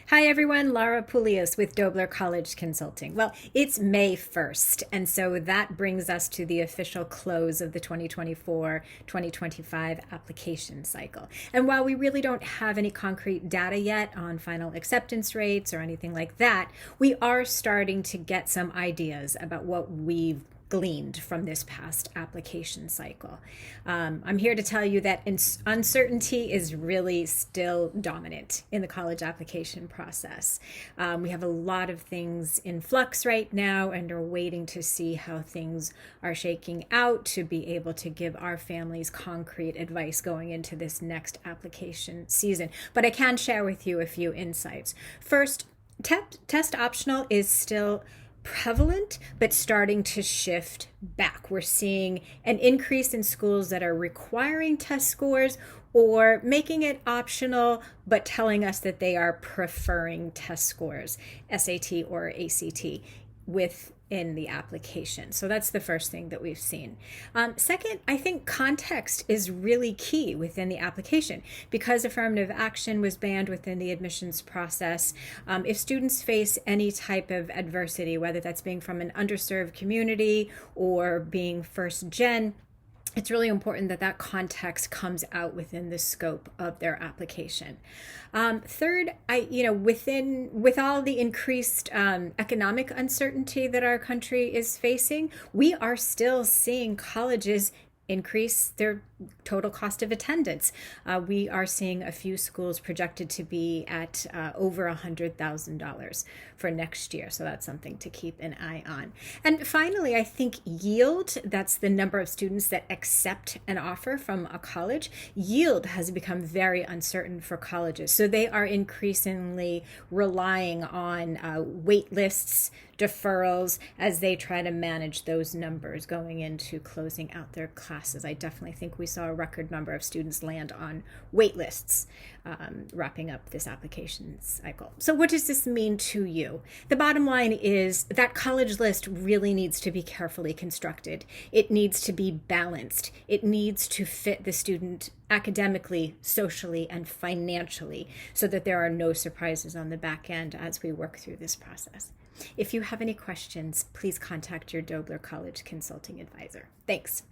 Hi everyone, Laura Poulios with Dobler College Consulting. Well, it's May 1st, and so that brings us to the official close of the 2024-2025 application cycle. And while we really don't have any concrete data yet on final acceptance rates or anything like that, we are starting to get some ideas about what we've gleaned from this past application cycle. I'm here to tell you that uncertainty is really still dominant in the college application process. We have a lot of things in flux right now and are waiting to see how things are shaking out to be able to give our families concrete advice going into this next application season. But I can share with you a few insights. First, test optional is still prevalent, but starting to shift back. We're seeing an increase in schools that are requiring test scores or making it optional, but telling us that they are preferring test scores, SAT or ACT, within the application. So that's the first thing that we've seen. Second, I think context is really key within the application. Because affirmative action was banned within the admissions process, if students face any type of adversity, whether that's being from an underserved community or being first gen, it's really important that that context comes out within the scope of their application. Third, with all the increased economic uncertainty that our country is facing, we are still seeing colleges increase their total cost of attendance. We are seeing a few schools projected to be at over $100,000 for next year. So that's something to keep an eye on. And finally, I think yield, that's the number of students that accept an offer from a college. Yield has become very uncertain for colleges. So they are increasingly relying on wait lists, deferrals, as they try to manage those numbers going into closing out their classes. I definitely think we saw a record number of students land on wait lists wrapping up this application cycle. So what does this mean to you? The bottom line is that college list really needs to be carefully constructed. It needs to be balanced. It needs to fit the student academically, socially, and financially so that there are no surprises on the back end as we work through this process. If you have any questions, please contact your Dobler College Consulting advisor. Thanks.